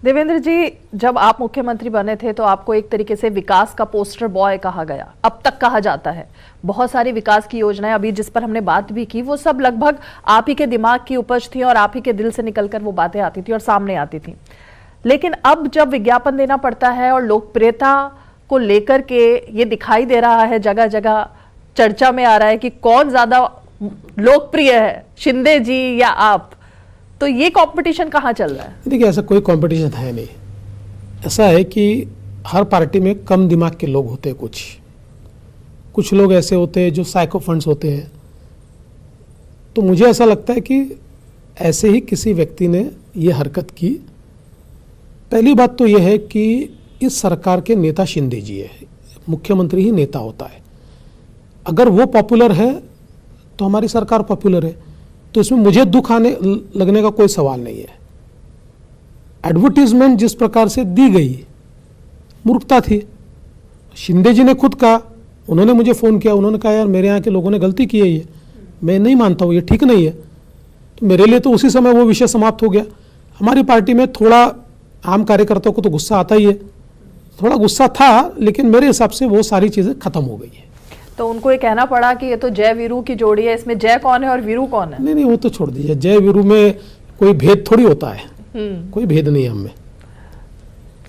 देवेंद्र जी, जब आप मुख्यमंत्री बने थे तो आपको एक तरीके से विकास का पोस्टर बॉय कहा गया, अब तक कहा जाता है। बहुत सारी विकास की योजनाएं अभी जिस पर हमने बात भी की, वो सब लगभग आप ही के दिमाग की उपज थी और आप ही के दिल से निकलकर वो बातें आती थी और सामने आती थी। लेकिन अब जब विज्ञापन देना पड़ता है और लोकप्रियता को लेकर के ये दिखाई दे रहा है, जगह जगह चर्चा में आ रहा है कि कौन ज्यादा लोकप्रिय है, शिंदे जी या आप, तो ये कंपटीशन कहाँ चल रहा है? देखिए, ऐसा कोई कंपटीशन है नहीं। ऐसा है कि हर पार्टी में कम दिमाग के लोग होते हैं, कुछ लोग ऐसे होते हैं जो साइको फंड्स होते हैं। तो मुझे ऐसा लगता है कि ऐसे ही किसी व्यक्ति ने ये हरकत की। पहली बात तो ये है कि इस सरकार के नेता शिंदे जी है, मुख्यमंत्री ही नेता होता है। अगर वो पॉपुलर है तो हमारी सरकार पॉपुलर है, तो इसमें मुझे दुख आने लगने का कोई सवाल नहीं है। एडवर्टीजमेंट जिस प्रकार से दी गई मूर्खता थी। शिंदे जी ने खुद कहा, उन्होंने मुझे फ़ोन किया, उन्होंने कहा यार मेरे यहाँ के लोगों ने गलती की है, ये मैं नहीं मानता हूँ, ये ठीक नहीं है। तो मेरे लिए तो उसी समय वो विषय समाप्त हो गया। हमारी पार्टी में थोड़ा आम कार्यकर्ताओं को तो गुस्सा आता ही है, थोड़ा गुस्सा था, लेकिन मेरे हिसाब से वो सारी चीज़ें खत्म हो गई है। तो उनको ये कहना पड़ा कि ये तो जय वीरू की जोड़ी है, इसमें जय कौन है और वीरू कौन है? नहीं, वो तो छोड़ दीजिए। जय वीरू में कोई भेद थोड़ी होता है, कोई भेद नहीं है हमें।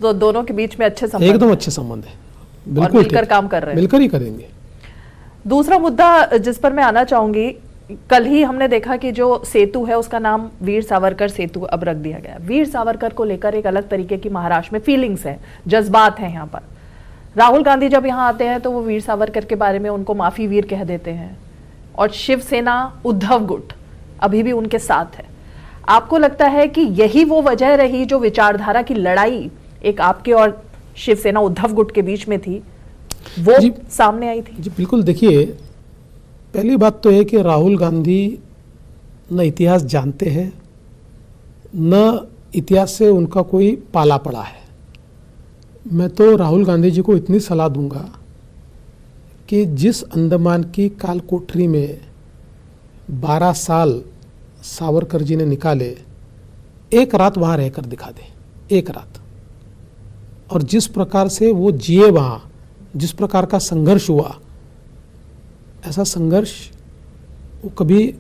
तो दोनों के बीच में अच्छे संबंध, एकदम अच्छे संबंध है, बिल्कुल मिलकर ठीक। काम कर रहे हैं, मिलकर ही करेंगे। दूसरा मुद्दा जिस पर मैं आना चाहूंगी, कल ही हमने देखा कि जो सेतु है उसका नाम वीर सावरकर सेतु अब रख दिया गया। वीर सावरकर को लेकर एक अलग तरीके की महाराष्ट्र में फीलिंग्स है, जज्बात हैं यहाँ पर। राहुल गांधी जब यहाँ आते हैं तो वो वीर सावरकर के बारे में उनको माफी वीर कह देते हैं, और शिवसेना उद्धव गुट अभी भी उनके साथ है। आपको लगता है कि यही वो वजह रही जो विचारधारा की लड़ाई एक आपके और शिवसेना उद्धव गुट के बीच में थी, वो सामने आई थी? जी बिल्कुल। देखिए, पहली बात तो है कि राहुल गांधी न इतिहास जानते हैं, न इतिहास से उनका कोई पाला पड़ा है। मैं तो राहुल गांधी जी को इतनी सलाह दूंगा कि जिस अंडमान की काल कोठरी में 12 साल सावरकर जी ने निकाले, एक रात वहाँ रहकर दिखा दे, एक रात। और जिस प्रकार से वो जिए वहाँ, जिस प्रकार का संघर्ष हुआ, ऐसा संघर्ष वो कभी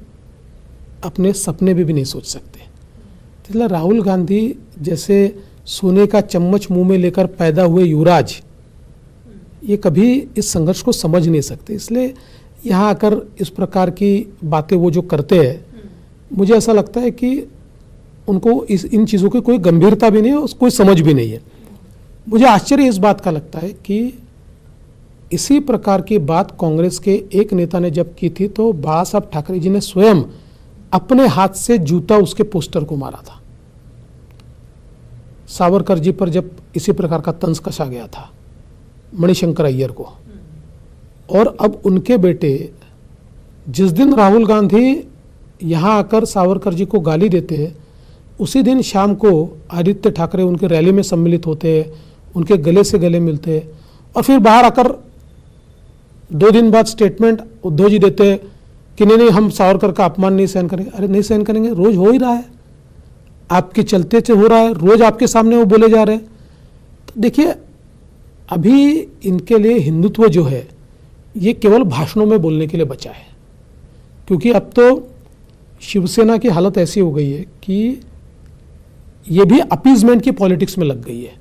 अपने सपने में भी नहीं सोच सकते। इसलिए राहुल गांधी जैसे सोने का चम्मच मुंह में लेकर पैदा हुए युवराज, ये कभी इस संघर्ष को समझ नहीं सकते। इसलिए यहाँ आकर इस प्रकार की बातें वो जो करते हैं, मुझे ऐसा लगता है कि उनको इन चीज़ों की कोई गंभीरता भी नहीं है, कोई समझ भी नहीं है। मुझे आश्चर्य इस बात का लगता है कि इसी प्रकार की बात कांग्रेस के एक नेता ने जब की थी तो बाला साहब ठाकरे जी ने स्वयं अपने हाथ से जूता उसके पोस्टर को मारा था। सावरकर जी पर जब इसी प्रकार का तंज कसा गया था, मणिशंकर अय्यर को। और अब उनके बेटे जिस दिन राहुल गांधी यहाँ आकर सावरकर जी को गाली देते हैं, उसी दिन शाम को आदित्य ठाकरे उनके रैली में सम्मिलित होते हैं, उनके गले से गले मिलते हैं, और फिर बाहर आकर 2 दिन बाद स्टेटमेंट उद्धव जी देते हैं कि नहीं हम सावरकर का अपमान नहीं सहन करेंगे। अरे नहीं सहन करेंगे, रोज हो ही रहा है, आपके चलते से हो रहा है, रोज आपके सामने वो बोले जा रहे हैं। तो देखिए, अभी इनके लिए हिंदुत्व जो है ये केवल भाषणों में बोलने के लिए बचा है, क्योंकि अब तो शिवसेना की हालत ऐसी हो गई है कि ये भी अपीजमेंट की पॉलिटिक्स में लग गई है।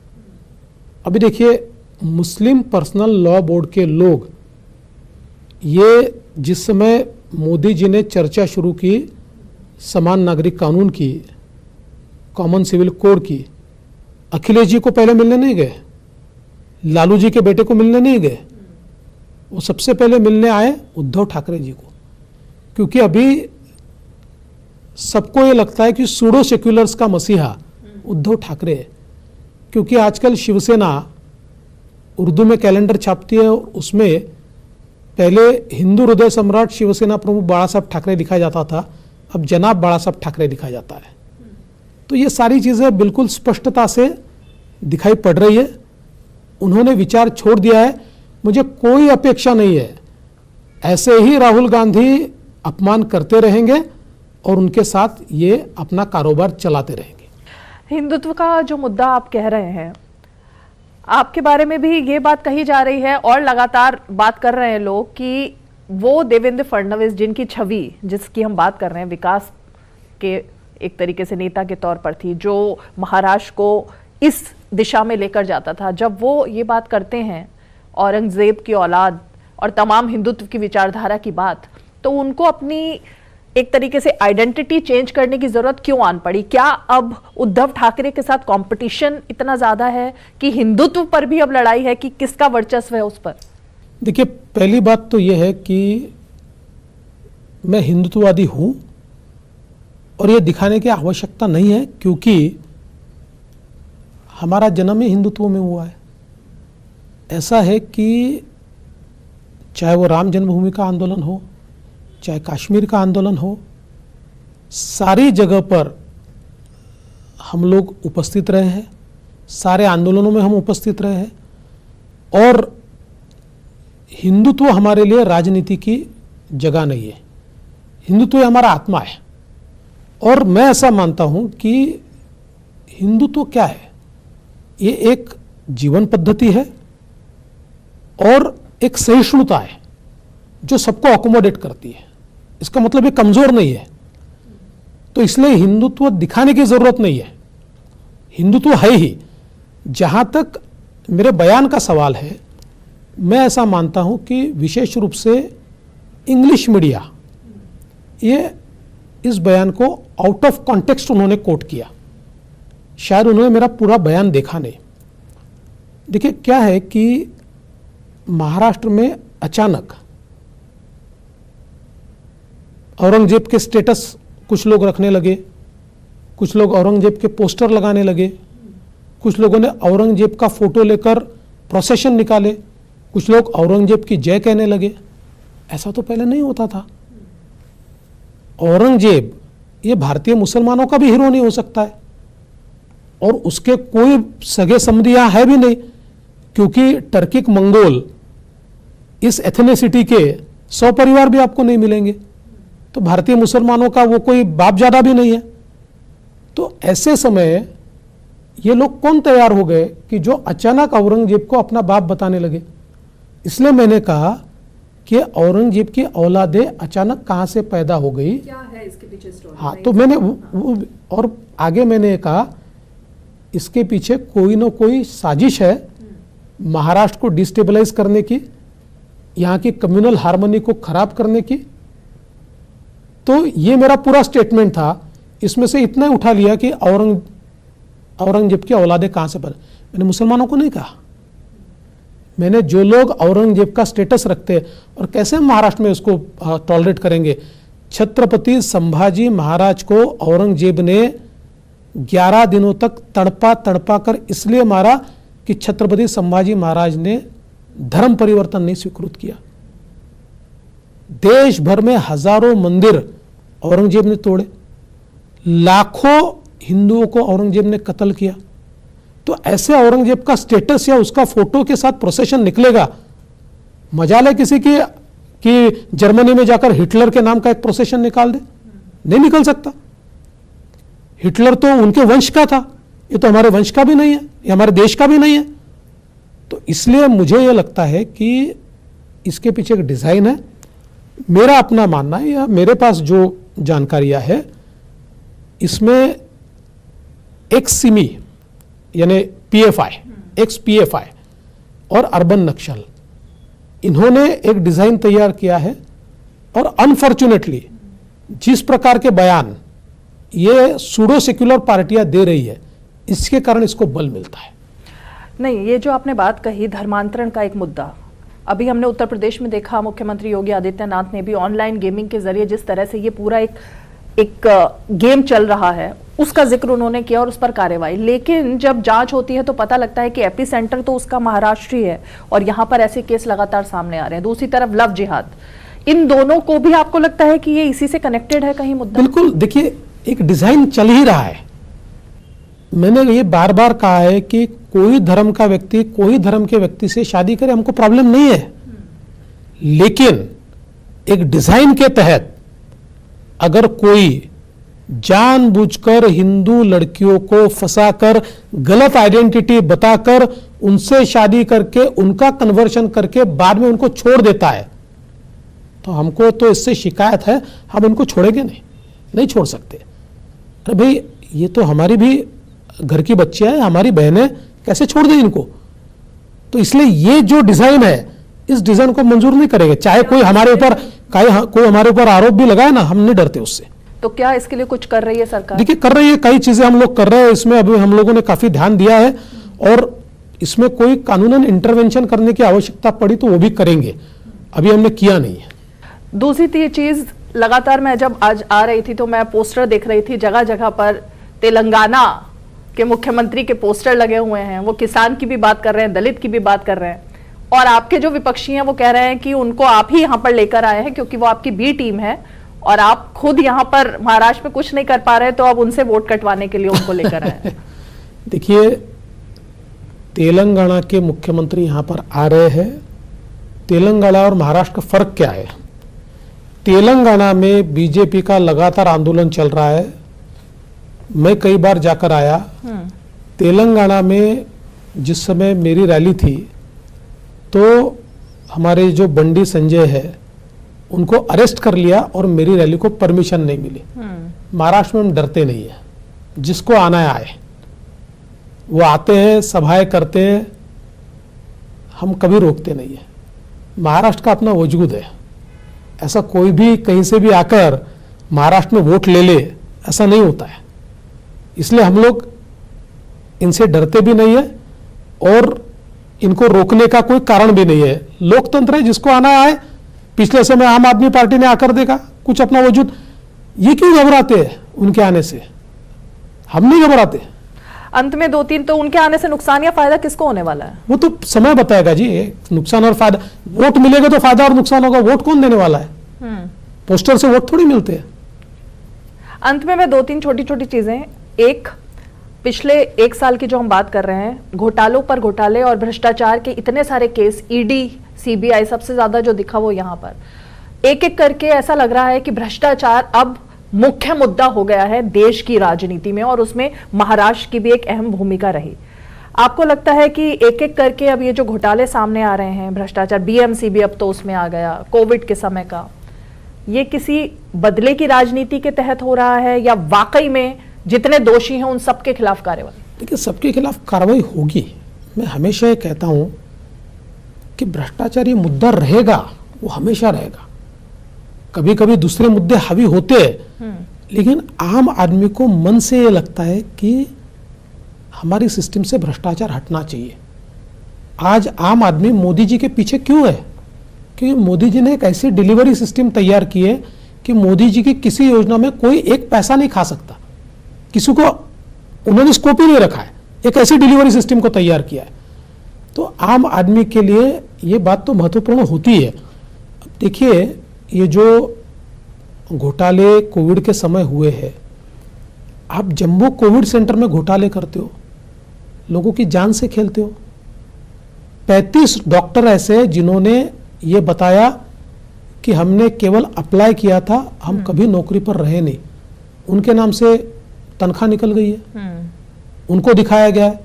अभी देखिए, मुस्लिम पर्सनल लॉ बोर्ड के लोग, ये जिस समय मोदी जी ने चर्चा शुरू की समान नागरिक कानून की, कॉमन सिविल कोड की, अखिलेश जी को पहले मिलने नहीं गए, लालू जी के बेटे को मिलने नहीं गए, वो सबसे पहले मिलने आए उद्धव ठाकरे जी को। क्योंकि अभी सबको ये लगता है कि सूडो सेक्युलर्स का मसीहा उद्धव ठाकरे है, क्योंकि आजकल शिवसेना उर्दू में कैलेंडर छापती है और उसमें पहले हिंदू हृदय सम्राट शिवसेना प्रमुख बाला साहब ठाकरे लिखा जाता था, अब जनाब बाला साहब ठाकरे लिखा जाता है। तो ये सारी चीज़ें बिल्कुल स्पष्टता से दिखाई पड़ रही है। उन्होंने विचार छोड़ दिया है। मुझे कोई अपेक्षा नहीं है, ऐसे ही राहुल गांधी अपमान करते रहेंगे और उनके साथ ये अपना कारोबार चलाते रहेंगे। हिंदुत्व का जो मुद्दा आप कह रहे हैं, आपके बारे में भी ये बात कही जा रही है और लगातार बात कर रहे हैं लोग कि वो देवेंद्र फडणवीस जिनकी छवि, जिसकी हम बात कर रहे हैं, विकास के एक तरीके से नेता के तौर पर थी, जो महाराष्ट्र को इस दिशा में लेकर जाता था, जब वो ये बात करते हैं औरंगजेब की औलाद और तमाम हिंदुत्व की विचारधारा की बात, तो उनको अपनी एक तरीके से आइडेंटिटी चेंज करने की जरूरत क्यों आन पड़ी? क्या अब उद्धव ठाकरे के साथ कंपटीशन इतना ज्यादा है कि हिंदुत्व पर भी अब लड़ाई है कि किसका वर्चस्व है उस पर? देखिए, पहली बात तो यह है कि मैं हिंदुत्ववादी हूं और यह दिखाने की आवश्यकता नहीं है, क्योंकि हमारा जन्म ही हिंदुत्व में हुआ है। ऐसा है कि चाहे वो राम जन्मभूमि का आंदोलन हो, चाहे कश्मीर का आंदोलन हो, सारी जगह पर हम लोग उपस्थित रहे हैं, सारे आंदोलनों में हम उपस्थित रहे हैं, और हिंदुत्व हमारे लिए राजनीति की जगह नहीं है। हिंदुत्व हमारा आत्मा है, और मैं ऐसा मानता हूं कि हिंदुत्व क्या है? ये एक जीवन पद्धति है और एक सहिष्णुता है जो सबको अकोमोडेट करती है। इसका मतलब ये कमजोर नहीं है। तो इसलिए हिंदुत्व दिखाने की जरूरत नहीं है, हिंदुत्व है ही। जहां तक मेरे बयान का सवाल है, मैं ऐसा मानता हूं कि विशेष रूप से इंग्लिश मीडिया ये इस बयान को आउट ऑफ कॉन्टेक्स्ट उन्होंने कोट किया। शायद उन्होंने मेरा पूरा बयान देखा नहीं। देखिए, क्या है कि महाराष्ट्र में अचानक औरंगजेब के स्टेटस कुछ लोग रखने लगे, कुछ लोग औरंगजेब के पोस्टर लगाने लगे, कुछ लोगों ने औरंगजेब का फोटो लेकर प्रोसेशन निकाले, कुछ लोग औरंगजेब की जय कहने लगे। ऐसा तो पहले नहीं होता था। औरंगजेब ये भारतीय मुसलमानों का भी हीरो नहीं हो सकता है, और उसके कोई सगे संबंधी यहां है भी नहीं, क्योंकि टर्किक मंगोल इस एथनिसिटी के 100 परिवार भी आपको नहीं मिलेंगे। तो भारतीय मुसलमानों का वो कोई बाप ज्यादा भी नहीं है। तो ऐसे समय ये लोग कौन तैयार हो गए कि जो अचानक औरंगजेब को अपना बाप बताने लगे? इसलिए मैंने कहा कि औरंगजेब की औलादे अचानक कहां से पैदा हो गई, क्या है इसके पीछे स्टोरी? हाँ, तो मैंने और आगे मैंने कहा इसके पीछे कोई ना कोई साजिश है महाराष्ट्र को डिस्टेबलाइज करने की, यहाँ की कम्युनल हार्मनी को खराब करने की। तो ये मेरा पूरा स्टेटमेंट था। इसमें से इतना ही उठा लिया कि औरंगजेब की औलादे कहां से पैदा। मैंने मुसलमानों को नहीं कहा। मैंने जो लोग औरंगजेब का स्टेटस रखते हैं, और कैसे हम महाराष्ट्र में उसको टॉलरेट करेंगे? छत्रपति संभाजी महाराज को औरंगजेब ने 11 दिनों तक तड़पा तड़पा कर इसलिए मारा कि छत्रपति संभाजी महाराज ने धर्म परिवर्तन नहीं स्वीकृत किया। देश भर में हजारों मंदिर औरंगजेब ने तोड़े, लाखों हिंदुओं को औरंगजेब ने कत्ल किया। तो ऐसे औरंगजेब का स्टेटस या उसका फोटो के साथ प्रोसेशन निकलेगा? मजाल है किसी की कि जर्मनी में जाकर हिटलर के नाम का एक प्रोसेशन निकाल दे? नहीं निकल सकता। हिटलर तो उनके वंश का था, ये तो हमारे वंश का भी नहीं है, ये हमारे देश का भी नहीं है। तो इसलिए मुझे यह लगता है कि इसके पीछे एक डिजाइन है। मेरा अपना मानना है, या मेरे पास जो जानकारियां है, इसमें एक्स-सिमी यानी पीएफआई, एक्स पीएफआई और अर्बन नक्सल, इन्होंने एक डिजाइन तैयार किया है। और अनफॉर्चुनेटली जिस प्रकार के बयान ये सूडो सेक्युलर पार्टियां दे रही है, इसके कारण इसको बल मिलता है। नहीं, ये जो आपने बात कही धर्मांतरण का एक मुद्दा, अभी हमने उत्तर प्रदेश में देखा, मुख्यमंत्री योगी आदित्यनाथ ने भी ऑनलाइन गेमिंग के जरिए जिस तरह से ये पूरा एक गेम चल रहा है उसका जिक्र उन्होंने किया और उस पर कार्रवाई। लेकिन जब जांच होती है तो पता लगता है कि एपी सेंटर तो उसका महाराष्ट्र ही है, और यहां पर ऐसे केस लगातार सामने आ रहे हैं। दूसरी तरफ लव जिहाद, इन दोनों को भी आपको लगता है कि ये इसी से कनेक्टेड है कहीं मुद्दा? बिल्कुल। देखिए, एक डिजाइन चल ही रहा है। मैंने ये बार बार कहा है कि कोई धर्म का व्यक्ति कोई धर्म के व्यक्ति से शादी करे, हमको प्रॉब्लम नहीं है। लेकिन एक डिजाइन के तहत अगर कोई जानबूझकर हिंदू लड़कियों को फंसाकर गलत आइडेंटिटी बताकर उनसे शादी करके उनका कन्वर्शन करके बाद में उनको छोड़ देता है, तो हमको तो इससे शिकायत है। हम उनको छोड़ेंगे नहीं छोड़ सकते। अरे भाई, ये तो हमारी भी घर की बच्चियां हैं, हमारी बहनें, कैसे छोड़ दें इनको? तो इसलिए ये जो डिजाइन है, इस डिजाइन को मंजूर नहीं करेंगे। चाहे कोई हमारे ऊपर कोई हमारे ऊपर आरोप भी लगाए ना, हम नहीं डरते उससे। तो क्या इसके लिए कुछ कर रही है सरकार? देखिए कर रही है, कई चीजें हम लोग कर रहे हैं, इसमें अभी हम लोगों ने काफी ध्यान दिया है और इसमें कोई कानूनन इंटरवेंशन करने की आवश्यकता पड़ी तो वो भी करेंगे, अभी हमने किया नहीं है। दूसरी चीज, लगातार मैं जब आज आ रही थी तो मैं पोस्टर देख रही थी, जगह जगह पर तेलंगाना के मुख्यमंत्री के पोस्टर लगे हुए हैं। वो किसान की भी बात कर रहे हैं, दलित की भी बात कर रहे हैं, और आपके जो विपक्षी हैं वो कह रहे हैं कि उनको आप ही यहां पर लेकर आए हैं क्योंकि वो आपकी बी टीम है और आप खुद यहां पर महाराष्ट्र में कुछ नहीं कर पा रहे, तो अब उनसे वोट कटवाने के लिए उनको लेकर आए हैं। देखिए तेलंगाना के मुख्यमंत्री यहां पर आ रहे हैं, तेलंगाना और महाराष्ट्र का फर्क क्या है? तेलंगाना में बीजेपी का लगातार आंदोलन चल रहा है, मैं कई बार जाकर आया। तेलंगाना में जिस समय मेरी रैली थी तो हमारे जो बंडी संजय है उनको अरेस्ट कर लिया और मेरी रैली को परमिशन नहीं मिली। महाराष्ट्र में हम डरते नहीं है, जिसको आना है आए, वो आते हैं, सभाएं करते हैं, हम कभी रोकते नहीं है। महाराष्ट्र का अपना वजूद है, ऐसा कोई भी कहीं से भी आकर महाराष्ट्र में वोट ले ले, ऐसा नहीं होता है। इसलिए हम लोग इनसे डरते भी नहीं है और इनको रोकने का कोई कारण भी नहीं है। लोकतंत्र है, जिसको आना आए। पिछले समय आम आदमी पार्टी ने आकर देखा कुछ अपना वजूद, ये क्यों घबराते हैं उनके आने से? हम नहीं घबराते। अंत में 2-3 तो उनके आने से नुकसान या फायदा किसको होने वाला है? वो तो समय बताएगा जी, नुकसान और फायदा। वोट मिलेगा तो फायदा और नुकसान होगा, वोट कौन देने वाला है? पोस्टर से वोट थोड़ी मिलते हैं। अंत में मैं 2-3 छोटी छोटी चीजें, एक, पिछले 1 साल की जो हम बात कर रहे हैं, घोटालों पर घोटाले और भ्रष्टाचार के इतने सारे केस, ईडी, सीबीआई, सबसे ज्यादा जो दिखा वो यहां पर एक एक करके ऐसा लग रहा है कि भ्रष्टाचार अब मुख्य मुद्दा हो गया है देश की राजनीति में, और उसमें महाराष्ट्र की भी एक अहम भूमिका रही। आपको लगता है कि एक एक करके अब ये जो घोटाले सामने आ रहे हैं, भ्रष्टाचार, बीएमसीबी अब तो उसमें आ गया, कोविड के समय का, ये किसी बदले की राजनीति के तहत हो रहा है या वाकई में जितने दोषी हैं उन सबके खिलाफ कार्रवाई? देखिए सबके खिलाफ कार्रवाई होगी। मैं हमेशा ये कहता हूं कि भ्रष्टाचार ये मुद्दा रहेगा, वो हमेशा रहेगा। कभी कभी दूसरे मुद्दे हावी होते हैं, लेकिन आम आदमी को मन से ये लगता है कि हमारी सिस्टम से भ्रष्टाचार हटना चाहिए। आज आम आदमी मोदी जी के पीछे क्यों है? क्योंकि मोदी जी ने एक ऐसी डिलीवरी सिस्टम तैयार की है कि मोदी जी की किसी योजना में कोई एक पैसा नहीं खा सकता, किसी को उन्होंने स्कोप ही नहीं रखा है, एक ऐसी डिलीवरी सिस्टम को तैयार किया है। तो आम आदमी के लिए ये बात तो महत्वपूर्ण होती है। अब देखिए ये जो घोटाले कोविड के समय हुए हैं, आप जम्बो कोविड सेंटर में घोटाले करते हो, लोगों की जान से खेलते हो। 35 डॉक्टर ऐसे हैं जिन्होंने ये बताया कि हमने केवल अप्लाई किया था, हम कभी नौकरी पर रहे नहीं, उनके नाम से तनख्वाह निकल गई है, उनको दिखाया गया है।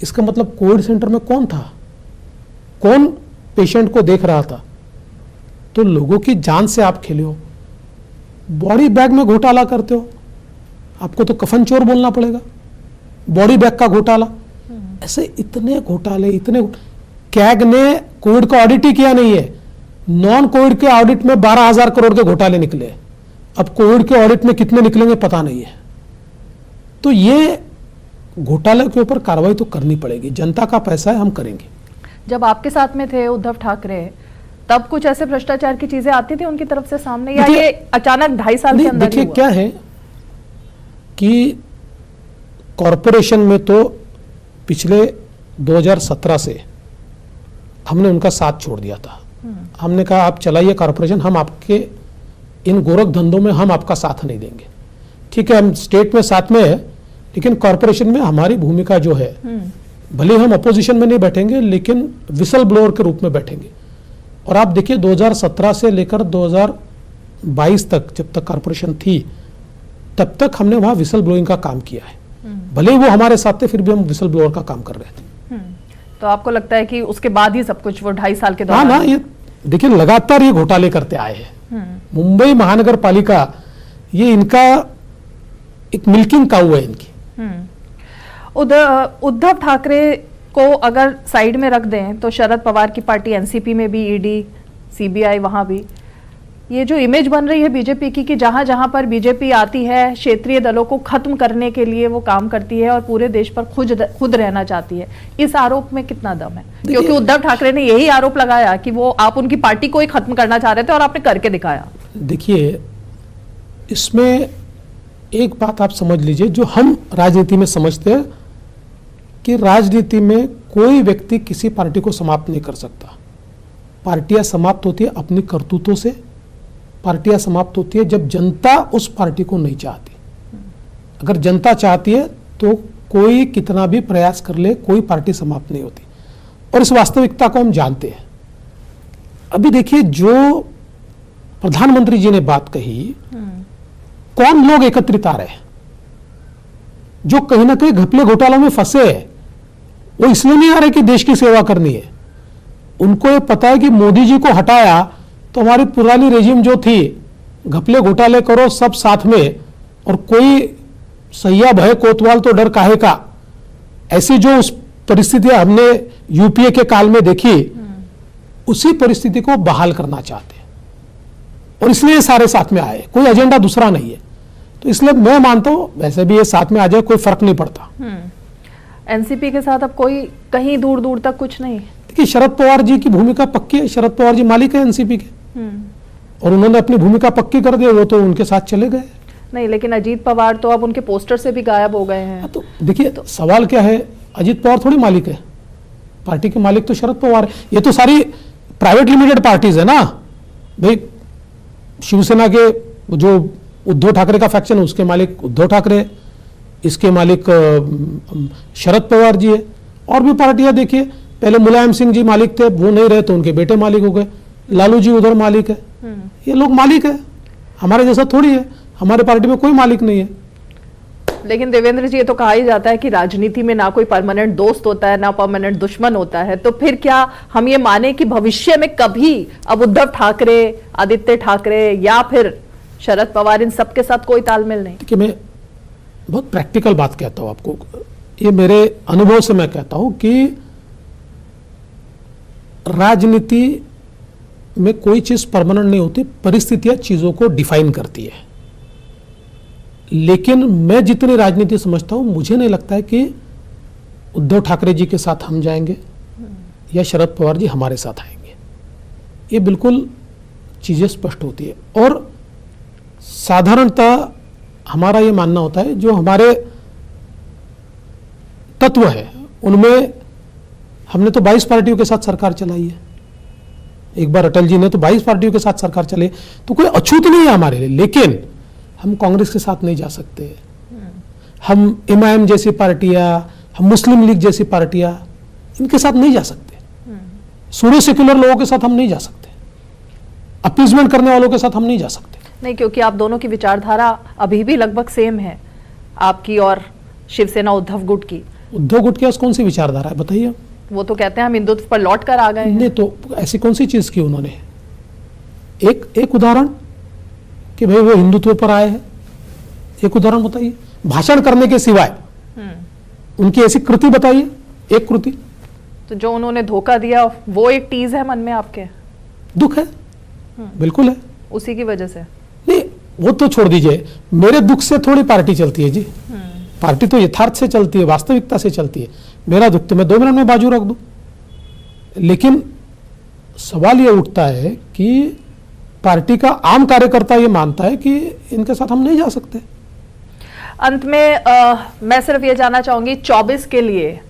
इसका मतलब कोविड सेंटर में कौन था, कौन पेशेंट को देख रहा था? तो लोगों की जान से आप खेले हो। बॉडी बैग में घोटाला करते हो, आपको तो कफन चोर बोलना पड़ेगा। बॉडी बैग का घोटाला, ऐसे इतने घोटाले, इतने। कैग ने कोविड का ऑडिट ही किया नहीं है, नॉन कोविड के ऑडिट में 12,000 करोड़ के घोटाले निकले। अब कोविड के ऑडिट में कितने निकलेंगे पता नहीं है। तो ये घोटाले के ऊपर कार्रवाई तो करनी पड़ेगी, जनता का पैसा है, हम करेंगे। जब आपके साथ में थे उद्धव ठाकरे, तब कुछ ऐसे भ्रष्टाचार की चीजें आती थी उनकी तरफ से सामने, या ये अचानक 2.5 साल के अंदर? देखिए क्या है कि कॉरपोरेशन में तो पिछले 2017 से हमने उनका साथ छोड़ दिया था। हमने कहा आप चलाइए कॉरपोरेशन, हम आपके इन गोरख धंधों में हम आपका साथ नहीं देंगे। ठीक है, हम स्टेट में साथ में है, लेकिन कॉरपोरेशन में हमारी भूमिका जो है, भले हम अपोजिशन में नहीं बैठेंगे लेकिन विसल ब्लोअर के रूप में बैठेंगे। और आप देखिए 2017 से लेकर 2022 तक, जब तक कॉरपोरेशन थी, तब तक हमने वहां विसल ब्लोइंग का काम किया है। भले ही वो हमारे साथ थे, फिर भी हम विसल ब्लोअर का काम कर रहे थे। तो आपको लगता है कि उसके बाद ही सब कुछ, वो 2.5 साल के हाँ दौरान? ना, ये देखिए लगातार ये घोटाले करते आए हैं। मुंबई महानगर पालिका, ये इनका एक मिल्किंग काऊ है इनकी। उद्धव ठाकरे को अगर साइड में रख दें तो शरद पवार की पार्टी एनसीपी में भी ईडी, सीबीआई, वहां भी ये जो इमेज बन रही है बीजेपी की कि जहां जहां पर बीजेपी आती है क्षेत्रीय दलों को खत्म करने के लिए वो काम करती है और पूरे देश पर खुद रहना चाहती है, इस आरोप में कितना दम है? क्योंकि उद्धव ठाकरे ने यही आरोप लगाया कि वो आप उनकी पार्टी को ही खत्म करना चाह रहे थे और आपने करके दिखाया। देखिए, इसमें एक बात आप समझ लीजिए, जो हम राजनीति में समझते हैं कि राजनीति में कोई व्यक्ति किसी पार्टी को समाप्त नहीं कर सकता। पार्टियां समाप्त होती है अपनी करतूतों से, पार्टियां समाप्त होती है जब जनता उस पार्टी को नहीं चाहती। अगर जनता चाहती है तो कोई कितना भी प्रयास कर ले, कोई पार्टी समाप्त नहीं होती, और इस वास्तविकता को हम जानते हैं। अभी देखिए, जो प्रधानमंत्री जी ने बात कही, कौन लोग एकत्रित आ रहे हैं जो कहीं ना कहीं घपले घोटालों में फंसे हैं? वो इसलिए नहीं आ रहे कि देश की सेवा करनी है, उनको ये पता है कि मोदी जी को हटाया तो हमारी पुरानी रेजिम जो थी, घपले घोटाले करो सब साथ में, और कोई सैया भय कोतवाल तो डर काहे का, ऐसी जो उस परिस्थिति हमने यूपीए के काल में देखी, उसी परिस्थिति को बहाल करना चाहते हैं, और इसलिए सारे साथ में आए, कोई एजेंडा दूसरा नहीं है। तो इसलिए मैं मानता हूं वैसे भी ये साथ में आ जाए कोई फर्क नहीं पड़ता। एनसीपी के साथ अब कोई कहीं दूर दूर तक कुछ नहीं। देखिए, शरद पवार जी की भूमिका पक्की है, शरद पवार जी मालिक है एनसीपी के, और उन्होंने अपनी भूमिका पक्की कर दी, वो तो उनके साथ चले गए। नहीं, लेकिन अजीत पवार तो अब उनके पोस्टर से भी गायब हो गए हैं। तो देखिए, सवाल क्या है, अजीत पवार थोड़ी मालिक है, पार्टी के मालिक तो शरद पवार है। ये तो सारी प्राइवेट लिमिटेड पार्टीज है ना भाई। शिवसेना के जो उद्धव ठाकरे का फैक्शन है उसके मालिक उद्धव ठाकरे, इसके मालिक शरद पवार जी है। और भी पार्टियां देखिए, पहले मुलायम सिंह जी मालिक थे, वो नहीं रहे तो उनके बेटे मालिक हो गए, लालू जी उधर मालिक है। ये लोग मालिक है, हमारे जैसा थोड़ी है, हमारे पार्टी में कोई मालिक नहीं है। लेकिन देवेंद्र जी, ये तो कहा ही जाता है कि राजनीति में ना कोई परमानेंट दोस्त होता है ना परमानेंट दुश्मन होता है, तो फिर क्या हम ये माने कि भविष्य में कभी अब उद्धव ठाकरे, आदित्य ठाकरे या फिर शरद पवार, इन सबके साथ कोई तालमेल नहीं? देखिए, मैं बहुत प्रैक्टिकल बात कहता हूं आपको, ये मेरे अनुभव से मैं कहता हूं कि राजनीति में कोई चीज परमानेंट नहीं होती, परिस्थितियां चीजों को डिफाइन करती है। लेकिन मैं जितनी राजनीति समझता हूं, मुझे नहीं लगता है कि उद्धव ठाकरे जी के साथ हम जाएंगे या शरद पवार जी हमारे साथ आएंगे। ये बिल्कुल चीजें स्पष्ट होती है। और साधारणतः हमारा ये मानना होता है, जो हमारे तत्व है उनमें, हमने तो 22 पार्टियों के साथ सरकार चलाई है, एक बार अटल जी ने तो 22 पार्टियों के साथ सरकार चले, तो कोई अछूत नहीं है हमारे लिए। लेकिन हम कांग्रेस के साथ नहीं जा सकते, हम एमआईएम जैसी पार्टियां, हम मुस्लिम लीग जैसी पार्टियां, इनके साथ नहीं जा सकते, सूडो सेक्युलर लोगों के साथ हम नहीं जा सकते, अपीजमेंट करने वालों के साथ हम नहीं जा सकते। नहीं, क्योंकि आप दोनों की विचारधारा अभी भी लगभग सेम है, आपकी और शिवसेना उद्धव गुट की। उद्धव गुट के पास कौन सी विचारधारा है बताइए? वो तो कहते हैं हम हिंदुत्व पर लौट कर आ गए हैं। नहीं, तो ऐसी कौन सी चीज की उन्होंने? एक उदाहरण कि भाई वो हिंदुत्व पर आए हैं, एक उदाहरण बताइए। भाषण करने के सिवाय उनकी ऐसी कृति बताइए, एक कृति। तो जो उन्होंने धोखा दिया वो एक टीज है मन में आपके? दुख है, बिल्कुल है। उसी की वजह से? नहीं, वो तो छोड़ दीजिए, मेरे दुख से थोड़ी पार्टी चलती है जी। पार्टी तो यथार्थ से चलती है, वास्तविकता से चलती है। मेरा दुख तो मैं 2 मिनट में बाजू रख दूं। लेकिन सवाल ये उठता है कि पार्टी का आम कार्यकर्ता ये मानता है कि इनके साथ हम नहीं जा सकते। अंत में मैं सिर्फ ये जानना चाहूंगी, 24 के लिए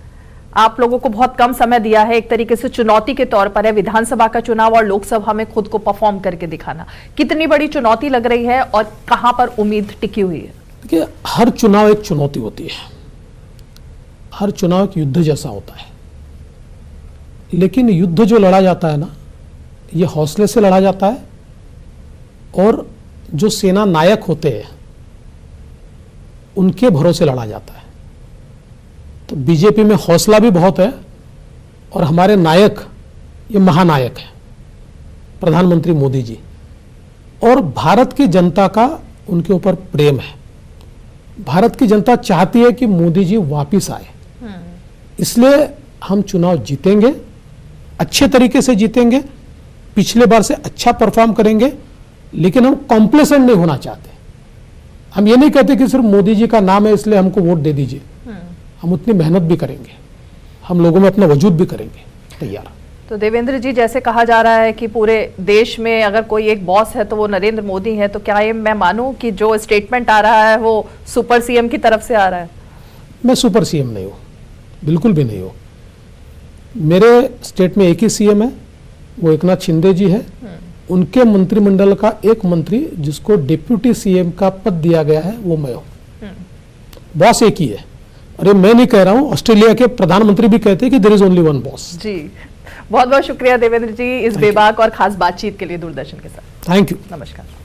आप लोगों को बहुत कम समय दिया है, एक तरीके से चुनौती के तौर पर है, विधानसभा का चुनाव और लोकसभा में खुद को परफॉर्म करके दिखाना। कितनी बड़ी चुनौती लग रही है और कहां पर उम्मीद टिकी हुई है? देखिए, हर चुनाव एक चुनौती होती है, हर चुनाव एक युद्ध जैसा होता है। लेकिन युद्ध जो लड़ा जाता है ना, ये हौसले से लड़ा जाता है, और जो सेना नायक होते हैं उनके भरोसे लड़ा जाता है। तो बीजेपी में हौसला भी बहुत है, और हमारे नायक ये महानायक है प्रधानमंत्री मोदी जी, और भारत की जनता का उनके ऊपर प्रेम है। भारत की जनता चाहती है कि मोदी जी वापिस आए, इसलिए हम चुनाव जीतेंगे, अच्छे तरीके से जीतेंगे, पिछले बार से अच्छा परफॉर्म करेंगे, लेकिन हम कॉम्प्लेसेंट नहीं होना चाहते। हम ये नहीं कहते कि सिर्फ मोदी जी का नाम है इसलिए हमको वोट दे दीजिए। हम उतनी मेहनत भी करेंगे, हम लोगों में अपना वजूद भी करेंगे तैयार। तो देवेंद्र जी, जैसे कहा जा रहा है कि पूरे देश में अगर कोई एक बॉस है तो वो नरेंद्र मोदी है, तो क्या ये मैं मानूं कि जो स्टेटमेंट आ रहा है वो सुपर सीएम की तरफ से आ रहा है? मैं सुपर सीएम नहीं हूँ, बिल्कुल भी नहीं हूँ। मेरे स्टेट में एक ही सीएम है, वो एकनाथ शिंदे जी है। उनके मंत्रिमंडल का एक मंत्री जिसको डिप्यूटी सीएम का पद दिया गया है वो मैं हूँ। बॉस एक ही है। अरे मैं नहीं कह रहा हूँ, ऑस्ट्रेलिया के प्रधानमंत्री भी कहते हैं कि there is only one boss. जी, बहुत बहुत शुक्रिया देवेंद्र जी इस बेबाक और खास बातचीत के लिए दूरदर्शन के साथ। Thank you. नमस्कार।